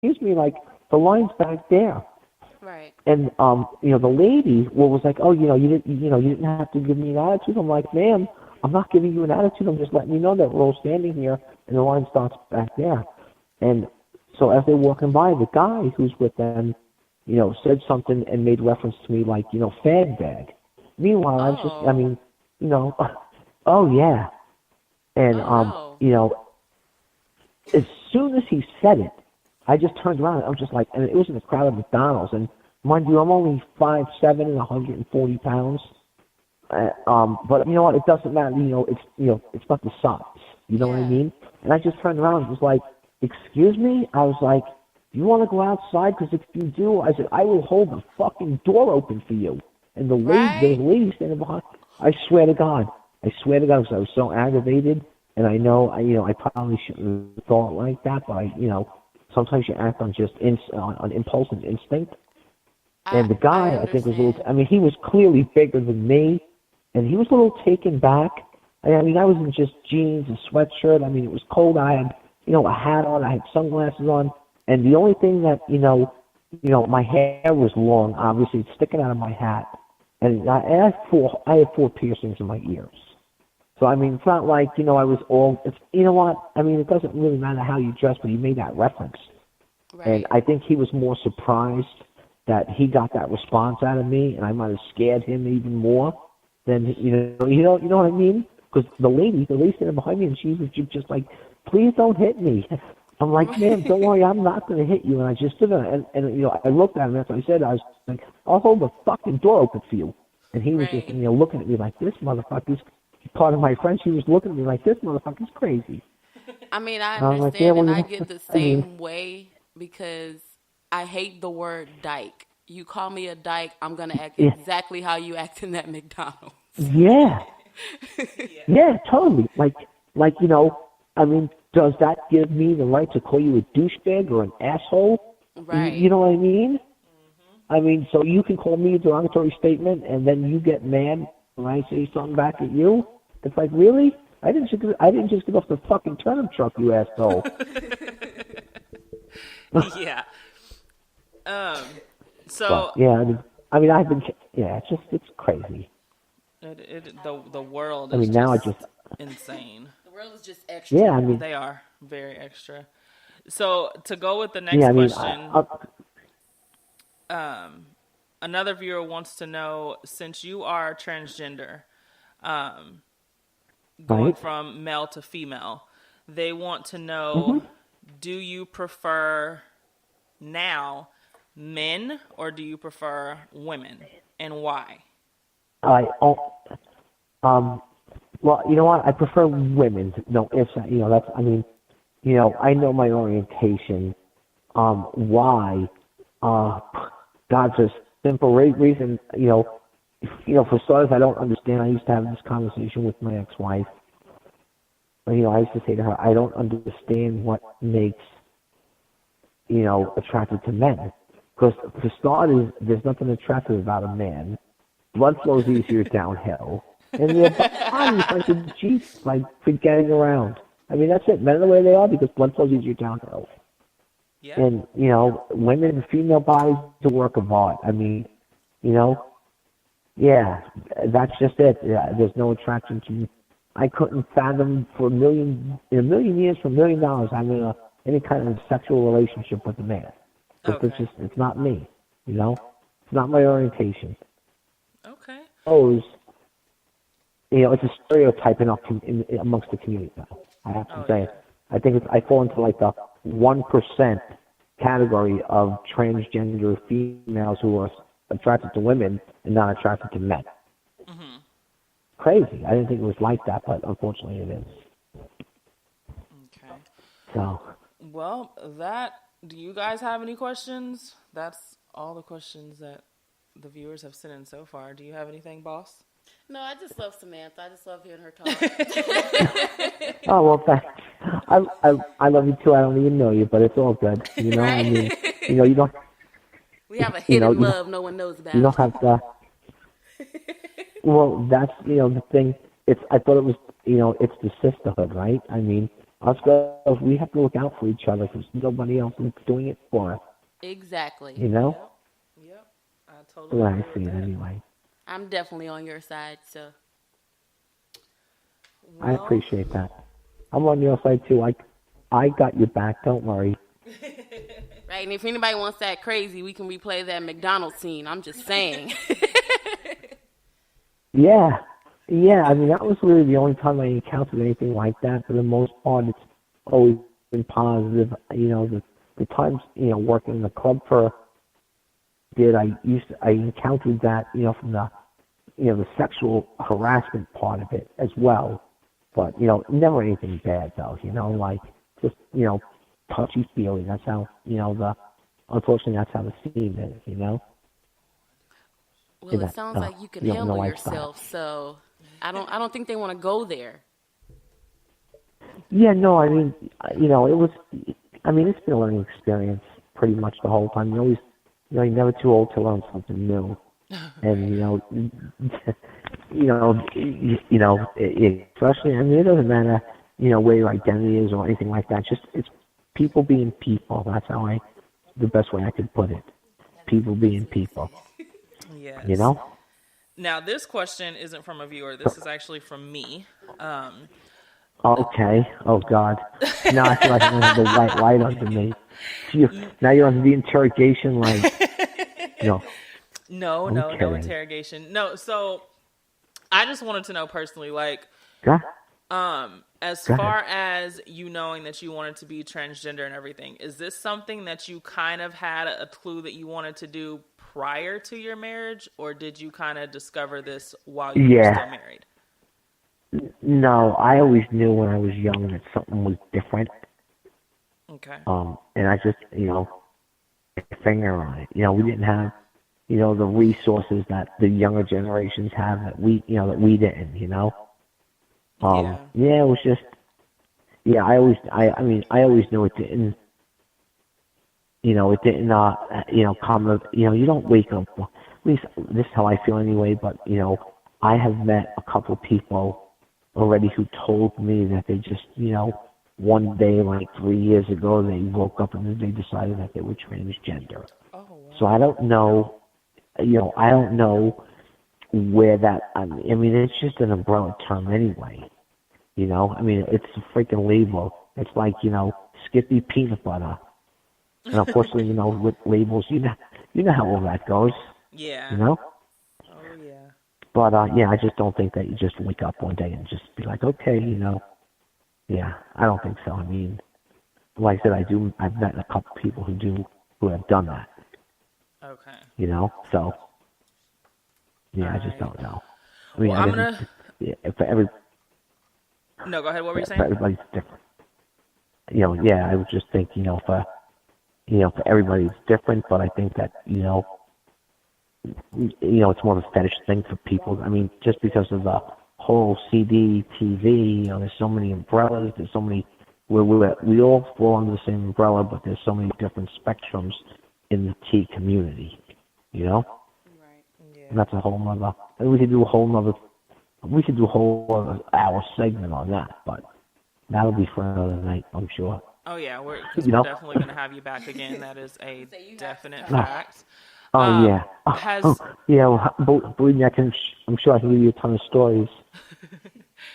excuse me, like, the line's back there. Right. And the lady was like, oh, you didn't have to give me an attitude. I'm like, ma'am, I'm not giving you an attitude. I'm just letting you know that we're all standing here and the line starts back there. And so as they're walking by, the guy who's with them, said something and made reference to me like, fag bag. Meanwhile, I was just, oh yeah. And Oh, as soon as he said it, I just turned around. I was just like, and it was in the crowd at McDonald's. And mind you, I'm only 5'7" and 140 pounds. But you know what? It doesn't matter. It's not the size. You know what I mean? And I just turned around and was like, excuse me? I was like, you want to go outside? Because if you do, I said, I will hold the fucking door open for you. And the lady standing behind, I swear to God, because I was so aggravated. And I know, I probably shouldn't have thought like that, but sometimes you act on just on impulse and instinct. And the guy, I think, was a little. I mean, he was clearly bigger than me, and he was a little taken back. I mean, I was in just jeans and sweatshirt. I mean, it was cold. I had, a hat on. I had sunglasses on, and the only thing that, my hair was long. Obviously, it's sticking out of my hat, and I had four piercings in my ears. So, I mean, it's not like, I was all, you know what? I mean, it doesn't really matter how you dress, but you made that reference. right. And I think he was more surprised that he got that response out of me, and I might have scared him even more than, you know what I mean? Because the lady standing behind me, and she was just like, please don't hit me. I'm like, man, don't worry, I'm not going to hit you. And I just stood there, and I looked at him, as I said, I was like, I'll hold the fucking door open for you. And he was just, looking at me like, this motherfucker's, part of my French, he was looking at me like, this motherfucker's crazy. I mean, I And I was like, understand, and well, I get the same way because I hate the word dyke. You call me a dyke, I'm going to act exactly how you act in that McDonald's. yeah, yeah, totally. Like, I mean, does that give me the right to call you a douchebag or an asshole? Right. You know what I mean? I mean, so you can call me a derogatory statement, and then you get mad when I say something back at you? It's like, really? I didn't just get off the fucking turnip truck, you asshole. Yeah. But, yeah, I've been, it's crazy. The world I is mean, now just insane. The world is just extra. Yeah, I mean, They are very extra. So to go with the next yeah, I mean, question, another viewer wants to know, since you are transgender, going right? from male to female, they want to know, do you prefer now men or do you prefer women, and why? Well, you know what? I prefer women. No, that's, I mean, I know my orientation. Why? God, for simple reason, for starters, I don't understand. I used to have this conversation with my ex-wife. I used to say to her, I don't understand what makes, attracted to men. Because for starters, there's nothing attractive about a man. Blood flows easier downhill. And their body's like a Jeep, like for getting around. I mean, that's it. Men are the way they are because blood flows easier downhill. Yeah. And, women, female bodies, it's a work of art. I mean, yeah, that's just it. Yeah, there's no attraction to. I couldn't fathom in a million years, for $1 million, having any kind of sexual relationship with a man. Okay. It's not me, It's not my orientation. Okay. It's a stereotype amongst the community now. I have to say. I think I fall into like the 1% category of transgender females who are attracted to women and not attracted to men. Mm-hmm. Crazy. I didn't think it was like that, but unfortunately it is. Okay. So. Well, do you guys have any questions? That's all the questions that the viewers have sent in so far. Do you have anything, boss? No, I just love Samantha. I just love hearing her talk. Oh, well, thanks. I love you too. I don't even know you, but it's all good. Right? I mean, you don't. We have a hidden love no one knows about. You don't have to. Well, that's the thing. I thought it was it's the sisterhood, right? I mean, Us girls, we have to look out for each other because nobody else is doing it for us. Exactly. You know? Yep. I That's totally the way I agree see with it that. anyway. I'm definitely on your side, so. I Well, appreciate that. I'm on your side too. I got your back. Don't worry. Right, and if anybody wants that crazy, we can replay that McDonald's scene. I'm just saying. Yeah. Yeah, I mean, that was really the only time I encountered anything like that. For the most part, it's always been positive. You know, the times, you know, working in the club for I encountered that, you know, from the sexual harassment part of it as well. But, you know, never anything bad though, you know, like just, you know, touchy feely. That's how, you know, unfortunately that's how the scene is, you know? Well, In it that, sounds like you can you know, in the handle lifestyle. yourself, so I don't think they want to go there. Yeah, no, I mean, you know, it's been a learning experience pretty much the whole time. You're never too old to learn something new. And, you know, especially, I mean, it doesn't matter, you know, where your identity is or anything like that. Just, it's people being people. That's the best way I could put it. People being people, you yes. know? Now, this question isn't from a viewer. This is actually from me. Okay. Oh, God. Now I feel like I'm going to have the white light under me. Now you're under the interrogation line. No, I'm No kidding. interrogation. No, so I just wanted to know personally, like, Go, as go ahead. far as you knowing that you wanted to be transgender and everything, is this something that you kind of had a clue that you wanted to do prior to your marriage, or did you kind of discover this while you were Yeah. still married? No, I always knew when I was young that something was different. Okay. And I just, you know, put a finger on it. You know, we didn't have, you know, the resources that the younger generations have that that we didn't, you know. Yeah. Yeah, it was just, yeah, I mean, I always knew it didn't, come, you don't wake up, at least this is how I feel anyway, but, you know, I have met a couple people already who told me that they just, you know, one day, like 3 years ago, they woke up and they decided that they were transgender. Oh, wow. So I don't know, I don't know where that, I mean, it's just an umbrella term anyway. You know, I mean, it's a freaking label. It's like, you know, Skippy peanut butter. And unfortunately, you know, with labels, you know how all that goes. Yeah. You know? Oh, yeah. But, yeah, I just don't think that you just wake up one day and just be like, okay, you know. Yeah, I don't think so. I mean, like I said, I've met a couple people who have done that. Okay. You know? So, yeah, I just Alright. don't know. I mean, Well, I'm gonna. yeah, No, go ahead. What were you for saying? everybody's different. You know, yeah, I would just think, for everybody it's different, but I think that, it's more of a fetish thing for people. I mean, just because of the whole CD, TV, there's so many umbrellas, there's so many, we all fall under the same umbrella, but there's so many different spectrums in the T community, you know? Right. Yeah. And that's a whole nother, and we could do a whole other hour segment on that, but that'll be for another night, I'm sure. Oh yeah, because You we're know? definitely gonna have you back again. That is a definite No. fact. Oh yeah. Has Yeah. Well, believe me, I'm sure I can give you a ton of stories.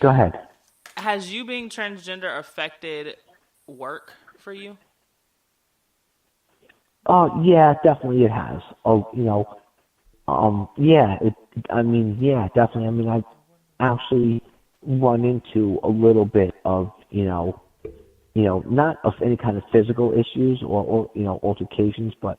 Go ahead. has you being transgender affected work for you? Oh yeah, definitely it has. Oh, yeah. I mean, yeah, definitely. I mean, I've actually run into a little bit of, not of any kind of physical issues or altercations, but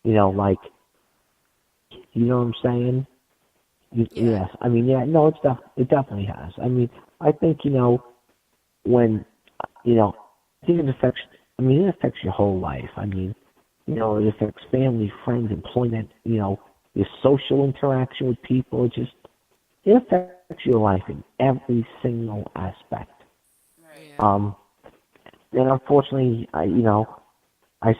like, you know what I'm saying? Yeah. Yes. I mean, yeah. No, it definitely has. I mean, I think when I think it affects. I mean, it affects your whole life. I mean, it affects family, friends, employment. Your social interaction with people. It affects your life in every single aspect. Yeah. And unfortunately, I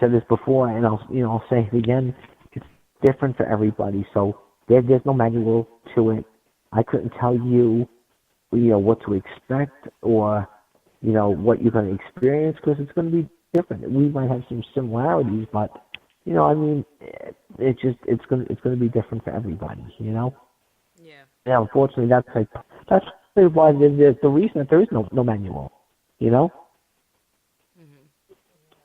said this before, and I'll say it again. It's different for everybody. So there's no manual to it. I couldn't tell you, what to expect, or what you're going to experience, because it's going to be different. We might have some similarities, but I mean, it's going to be different for everybody. Yeah. Yeah, unfortunately, that's why the reason that there is no manual.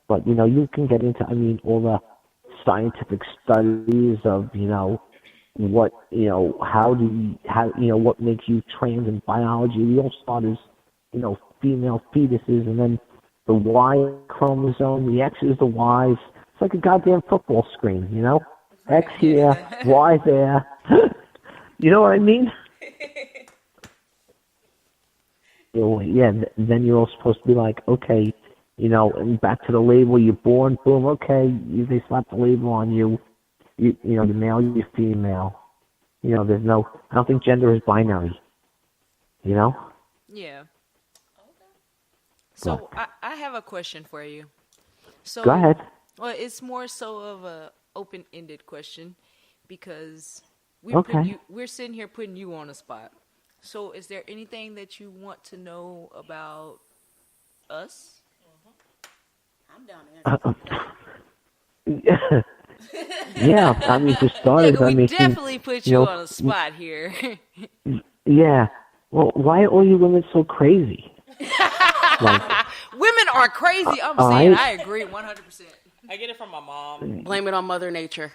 But you can get into, I mean, all the scientific studies of what what makes you trans in biology. We all start as female fetuses, and then the Y chromosome, the X is the Y's. It's like a goddamn football screen, X here, Y there. You know what I mean? Yeah, then you're all supposed to be like, okay, and back to the label, you're born, boom, okay, they slap the label on you, you're male, you're female. There's no, I don't think gender is binary, Yeah. Okay. So I have a question for you. So Go ahead. Well, it's more so of a open-ended question, because we're sitting here putting you on the spot. So is there anything that you want to know about us? I'm down there. Yeah, I mean, for starters, We I mean, definitely put you on the spot here. yeah. Well, why are all you women so crazy? Women are crazy. I'm saying I agree 100%. I get it from my mom. Blame it on Mother Nature.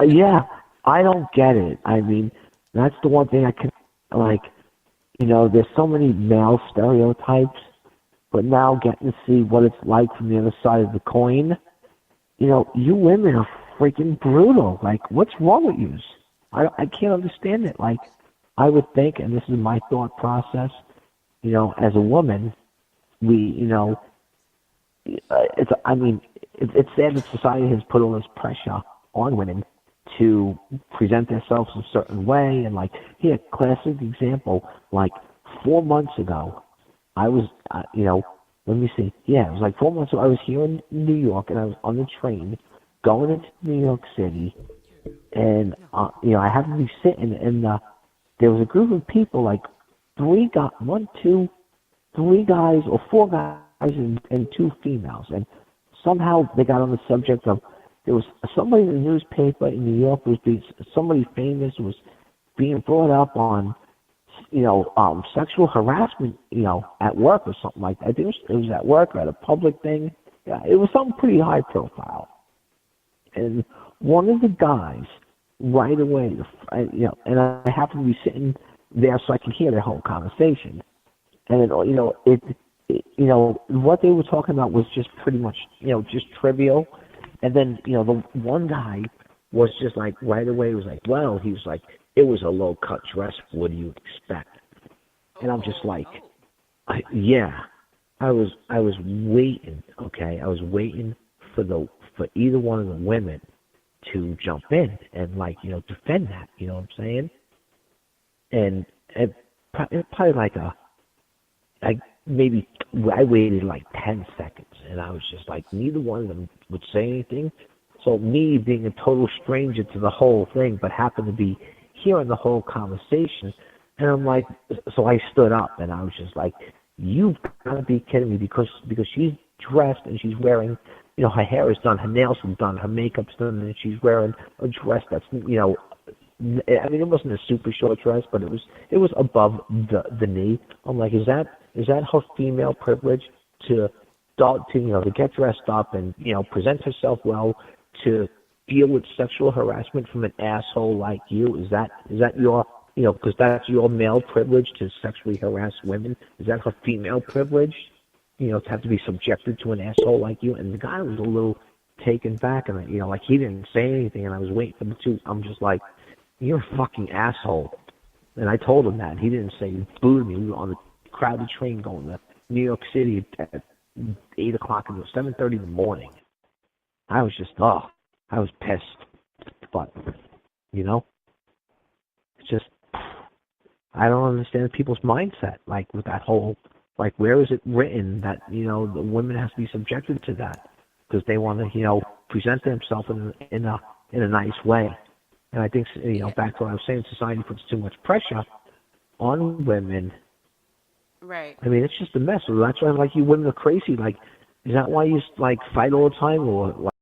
Yeah, I don't get it. I mean, that's the one thing I can, there's so many male stereotypes, but now getting to see what it's like from the other side of the coin, you women are freaking brutal. Like, what's wrong with you? I can't understand it. Like, I would think, and this is my thought process, as a woman, we, it's sad that society has put all this pressure on women to present themselves a certain way. And here, classic example, 4 months ago, I was, let me see. Yeah, it was 4 months ago. I was here in New York, and I was on the train going into New York City, and I happened to be sitting, and there was a group of people, three guys or four guys and two females, and somehow they got on the subject of, there was somebody in the newspaper in New York somebody famous was being brought up on sexual harassment, at work or something like that. I think it was at work or at a public thing. Yeah, it was something pretty high profile. And one of the guys, right away, and I happened to be sitting there so I could hear their whole conversation. And then, what they were talking about was just pretty much, just trivial. And then, the one guy was just right away was well, he was it was a low cut dress. What do you expect? And I'm just yeah. I was waiting. Okay, I was waiting for either one of the women to jump in and defend that. You know what I'm saying? And it probably I waited 10 seconds, and I was just neither one of them would say anything. So me being a total stranger to the whole thing, but happened to be hearing the whole conversation, and I'm so I stood up, and I was just you've got to be kidding me, because she's dressed and she's wearing, her hair is done, her nails are done, her makeup's done, and she's wearing a dress that's, I mean, it wasn't a super short dress, but it was above the knee. I'm is that her female privilege to get dressed up and present herself well, to deal with sexual harassment from an asshole like you? Is that your because that's your male privilege to sexually harass women? Is that her female privilege? To have to be subjected to an asshole like you? And the guy was a little taken back, and he didn't say anything, and I was waiting for the two. I'm just you're a fucking asshole. And I told him that, and he didn't say, he booed me. We were on the crowded train going to New York City at 8 o'clock, and it was 7:30 in the morning. I was just, I was pissed. But, it's just, I don't understand people's mindset, with that whole, where is it written that, the women have to be subjected to that? Because they want to, present themselves in a nice way. And I think, back to what I was saying, society puts too much pressure on women Right. I mean, it's just a mess. So that's why I'm like, you women are crazy. Like, is that why you like fight all the time, or like?